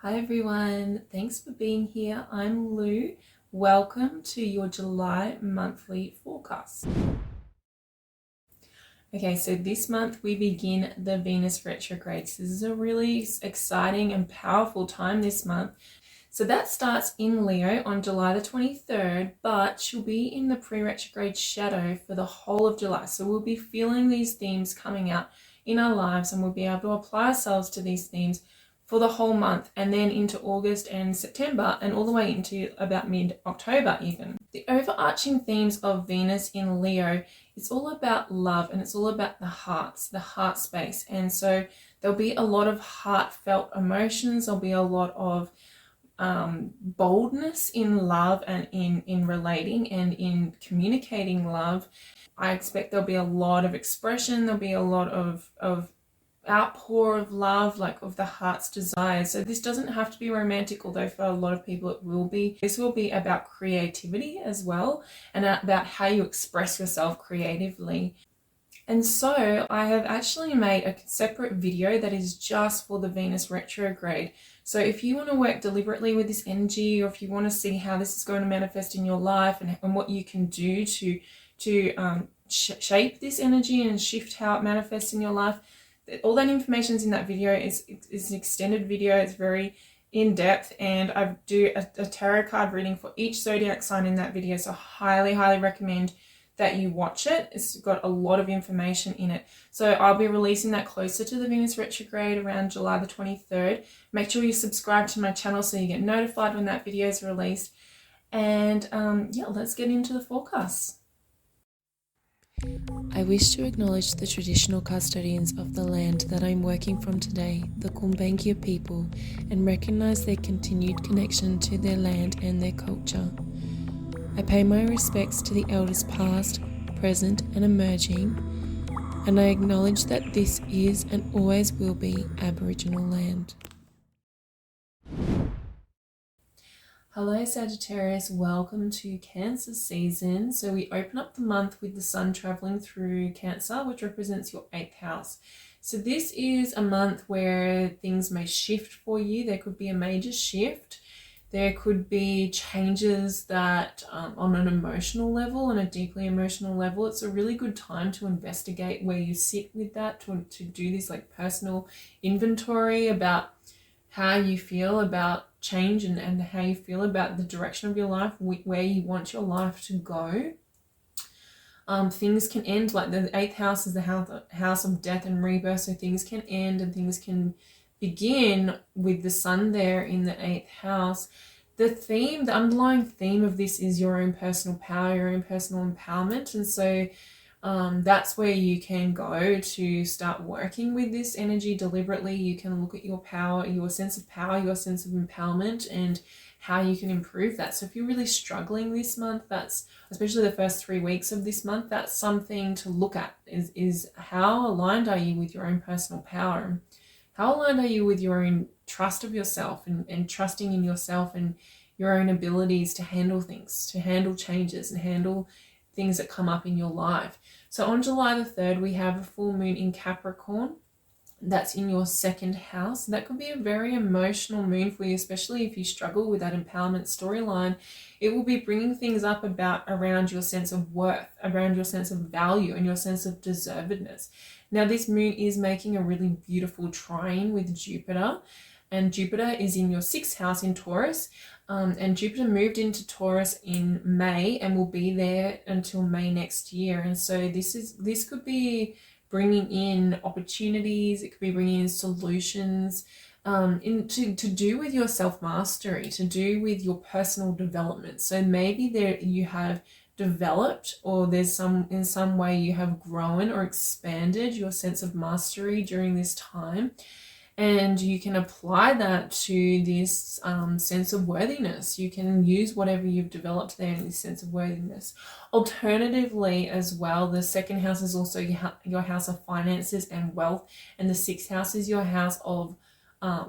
Hi everyone, thanks for being here. I'm Lou. Welcome to your July monthly forecast. Okay, so this month we begin the Venus retrograde. This is a really exciting and powerful time this month. So that starts in Leo on July the 23rd, but she'll be in the pre-retrograde shadow for the whole of July. So we'll be feeling these themes coming out in our lives, and we'll be able to apply ourselves to these themes for the whole month, and then into August and September, and all the way into about mid-October even. The overarching themes of Venus in Leo, it's all about love, and it's all about the hearts, the heart space. And so there'll be a lot of heartfelt emotions. There'll be a lot of boldness in love and in relating and in communicating love. I expect there'll be a lot of expression. There'll be a lot of outpour of love, like of the heart's desires. So this doesn't have to be romantic, although for a lot of people it will be. This will be about creativity as well, and about how you express yourself creatively. And so I have actually made a separate video that is just for the Venus retrograde. So if you want to work deliberately with this energy, or if you want to see how this is going to manifest in your life, and what you can do to shape this energy and shift how it manifests in your life, all that information is in that video. It's an extended video. It's very in depth, and I do a tarot card reading for each zodiac sign in that video. So highly recommend that you watch it. It's got a lot of information in it. So I'll be releasing that closer to the Venus retrograde around July the 23rd. Make sure you subscribe to my channel so you get notified when that video is released. And yeah, let's get into the forecast. I wish to acknowledge the traditional custodians of the land that I'm working from today, the Kumbankia people, and recognise their continued connection to their land and their culture. I pay my respects to the elders past, present and emerging, and I acknowledge that this is and always will be Aboriginal land. Hello Sagittarius, welcome to Cancer season. So we open up the month with the sun traveling through Cancer, which represents your 8th house. So this is a month where things may shift for you. There could be a major shift. There could be changes that on an emotional level, on a deeply emotional level. It's a really good time to investigate where you sit with that, to do this like personal inventory about how you feel about change, and how you feel about the direction of your life, where you want your life to go. Things can end, like the 8th house is the house of death and rebirth, so things can end and things can begin with the sun there in the 8th house. The underlying theme of this is your own personal power, your own personal empowerment. And so that's where you can go to start working with this energy deliberately. You can look at your power, your sense of power, your sense of empowerment, and how you can improve that. So if you're really struggling this month, that's especially the first 3 weeks of this month, that's something to look at, is how aligned are you with your own personal power? How aligned are you with your own trust of yourself, and trusting in yourself and your own abilities to handle things, to handle changes and handle things that come up in your life? So on July the 3rd, we have a full moon in Capricorn. That's in your 2nd house. That could be a very emotional moon for you, especially if you struggle with that empowerment storyline. It will be bringing things up around your sense of worth, around your sense of value, and your sense of deservedness. Now, this moon is making a really beautiful trine with Jupiter, and Jupiter is in your 6th house in Taurus. And Jupiter moved into Taurus in May and will be there until May next year. And so this could be bringing in opportunities. It could be bringing in solutions to do with your self-mastery, to do with your personal development. So maybe there you have developed, or there's in some way you have grown or expanded your sense of mastery during this time. And you can apply that to this sense of worthiness. You can use whatever you've developed there in this sense of worthiness. Alternatively as well, the 2nd house is also your house of finances and wealth, and the 6th house is your house of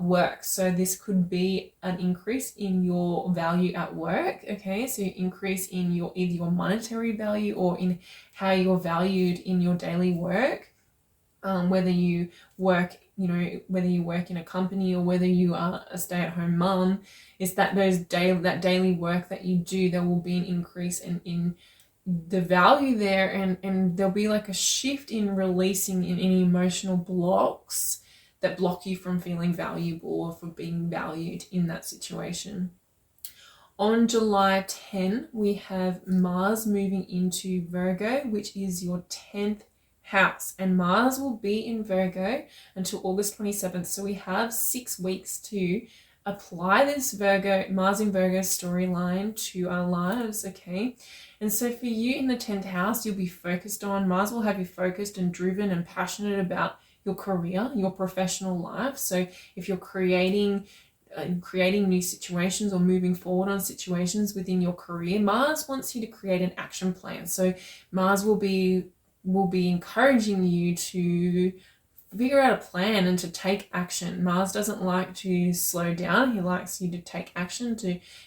work. So this could be an increase in your value at work. Okay, so increase in either your monetary value or in how you're valued in your daily work. Whether you work whether you work in a company or whether you are a stay-at-home mum, is that that daily work that you do, there will be an increase in the value there, and there'll be like a shift in releasing in any emotional blocks that block you from feeling valuable or for being valued in that situation. On July 10, we have Mars moving into Virgo, which is your 10th house, and Mars will be in Virgo until August 27th. So we have 6 weeks to apply this Mars in Virgo storyline to our lives, okay? And so for you in the 10th house, you'll be focused on, Mars will have you focused and driven and passionate about your career, your professional life. So if you're creating new situations or moving forward on situations within your career, Mars wants you to create an action plan. So Mars will be encouraging you to figure out a plan and to take action. Mars doesn't like to slow down. He likes you to take action.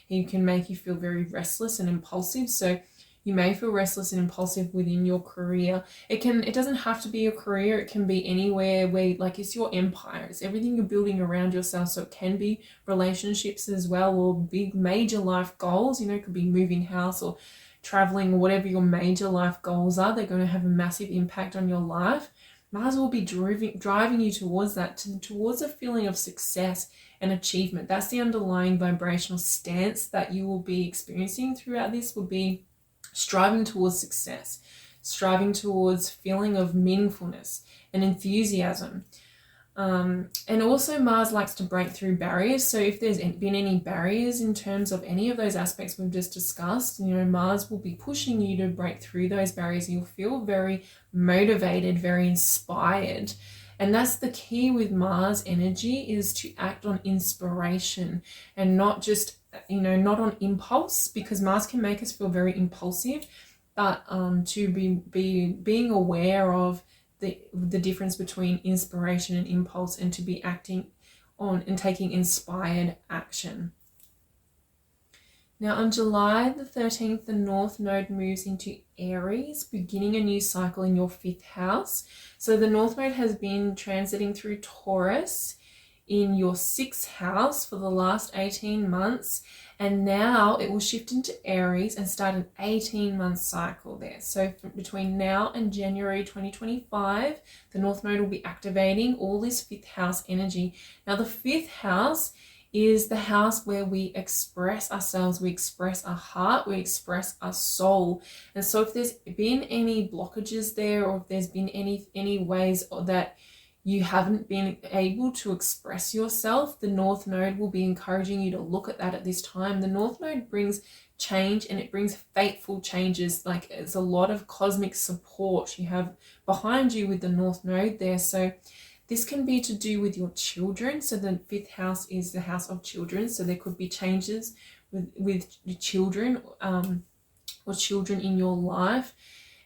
He can make you feel very restless and impulsive. So you may feel restless and impulsive within your career. It doesn't have to be your career. It can be anywhere where, like, it's your empire. It's everything you're building around yourself. So it can be relationships as well, or big major life goals. It could be moving house or traveling, or whatever your major life goals are. They're going to have a massive impact on your life. Mars will be driving you towards that, towards a feeling of success and achievement. That's the underlying vibrational stance that you will be experiencing throughout this, will be striving towards success, striving towards feeling of meaningfulness and enthusiasm. And also Mars likes to break through barriers. So if there's been any barriers in terms of any of those aspects we've just discussed, Mars will be pushing you to break through those barriers. You'll feel very motivated, very inspired. And that's the key with Mars energy, is to act on inspiration and not just, not on impulse, because Mars can make us feel very impulsive, but to be being aware of the difference between inspiration and impulse, and to be acting on and taking inspired action. Now on July the 13th, the North Node moves into Aries, beginning a new cycle in your 5th house. So the North Node has been transiting through Taurus in your 6th house for the last 18 months. And now it will shift into Aries and start an 18-month cycle there. So between now and January 2025, the North Node will be activating all this 5th house energy. Now the 5th house is the house where we express ourselves, we express our heart, we express our soul. And so if there's been any blockages there, or if there's been any ways that you haven't been able to express yourself, the North Node will be encouraging you to look at that at this time. The North Node brings change, and it brings fateful changes. Like, it's a lot of cosmic support you have behind you with the North Node there. So this can be to do with your children. So the 5th house is the house of children. So there could be changes with children or children in your life.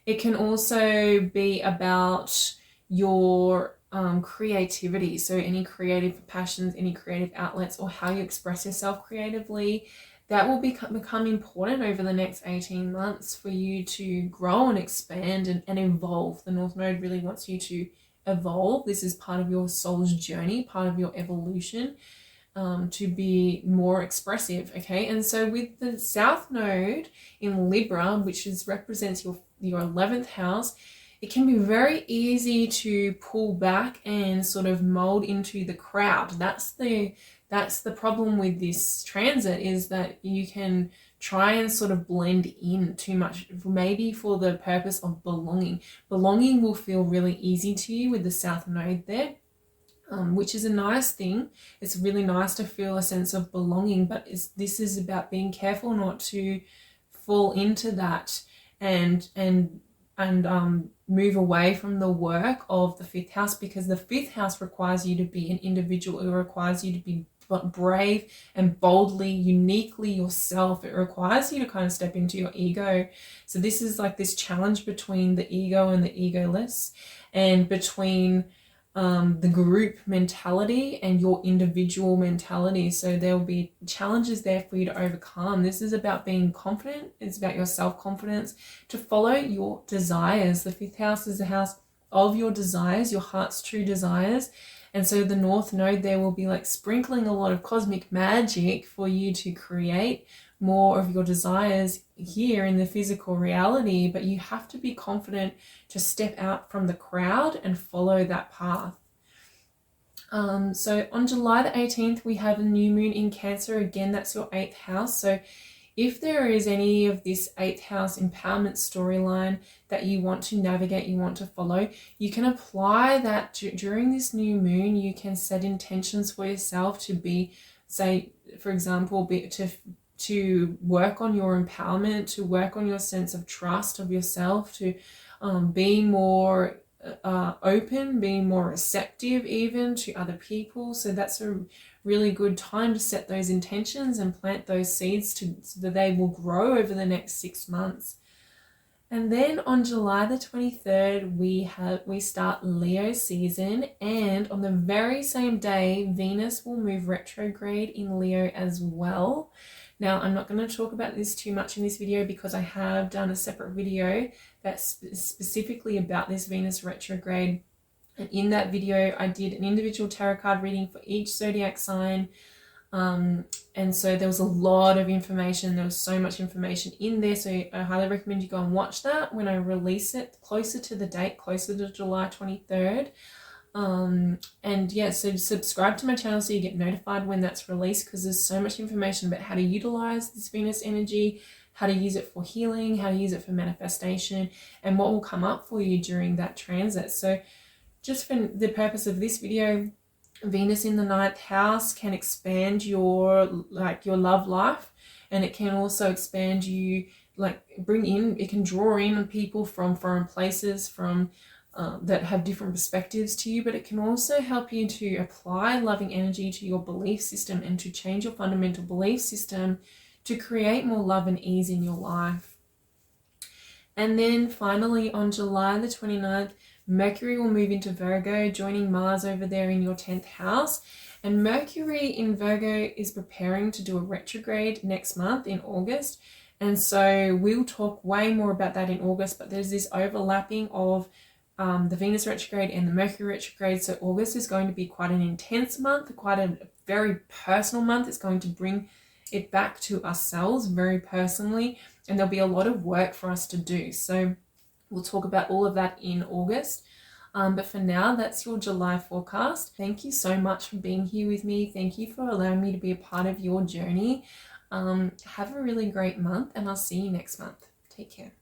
It can also be about your creativity. So any creative passions, any creative outlets, or how you express yourself creatively, that will become important over the next 18 months for you to grow and expand and evolve. The North Node really wants you to evolve. This is part of your soul's journey, part of your evolution, to be more expressive, okay? And so with the South Node in Libra, which represents your 11th house, it can be very easy to pull back and sort of mold into the crowd. That's the problem with this transit, is that you can try and sort of blend in too much, maybe for the purpose of belonging. Belonging will feel really easy to you with the South Node there, which is a nice thing. It's really nice to feel a sense of belonging, but this is about being careful not to fall into that and move away from the work of the 5th house, because the 5th house requires you to be an individual. It requires you to be brave and boldly, uniquely yourself. It requires you to kind of step into your ego. So this is like this challenge between the ego and the egoless, and between the group mentality and your individual mentality. So there will be challenges there for you to overcome. This is about being confident. It's about your self-confidence, to follow your desires. The 5th house is the house of your desires, your heart's true desires. And so the North Node there will be like sprinkling a lot of cosmic magic for you to create more of your desires here in the physical reality, but you have to be confident to step out from the crowd and follow that path. So on July the 18th, we have a new moon in Cancer. Again, that's your 8th house. So if there is any of this 8th house empowerment storyline that you want to navigate, you want to follow, you can apply that during this new moon. You can set intentions for yourself to be, say, for example, to work on your empowerment, to work on your sense of trust of yourself, to be more open, being more receptive even to other people. So that's a really good time to set those intentions and plant those seeds so that they will grow over the next 6 months. And then on July the 23rd, we start Leo season, and on the very same day, Venus will move retrograde in Leo as well. Now, I'm not going to talk about this too much in this video because I have done a separate video that's specifically about this Venus retrograde. And in that video, I did an individual tarot card reading for each zodiac sign. And so there was a lot of information. There was so much information in there. So I highly recommend you go and watch that when I release it closer to the date, closer to July 23rd. And yeah, so subscribe to my channel so you get notified when that's released, because there's so much information about how to utilize this Venus energy, how to use it for healing, how to use it for manifestation, and what will come up for you during that transit. So just for the purpose of this video, Venus in the 9th house can expand your love life, and it can also expand you, it can draw in people from foreign places, from that have different perspectives to you, but it can also help you to apply loving energy to your belief system and to change your fundamental belief system to create more love and ease in your life. And then finally on July the 29th, Mercury will move into Virgo, joining Mars over there in your 10th house. And Mercury in Virgo is preparing to do a retrograde next month in August. And so we'll talk way more about that in August, but there's this overlapping of the Venus retrograde and the Mercury retrograde. So August is going to be quite an intense month, quite a very personal month. It's going to bring it back to ourselves very personally, and there'll be a lot of work for us to do. So we'll talk about all of that in August. But for now, that's your July forecast. Thank you so much for being here with me. Thank you for allowing me to be a part of your journey. Have a really great month, and I'll see you next month. Take care.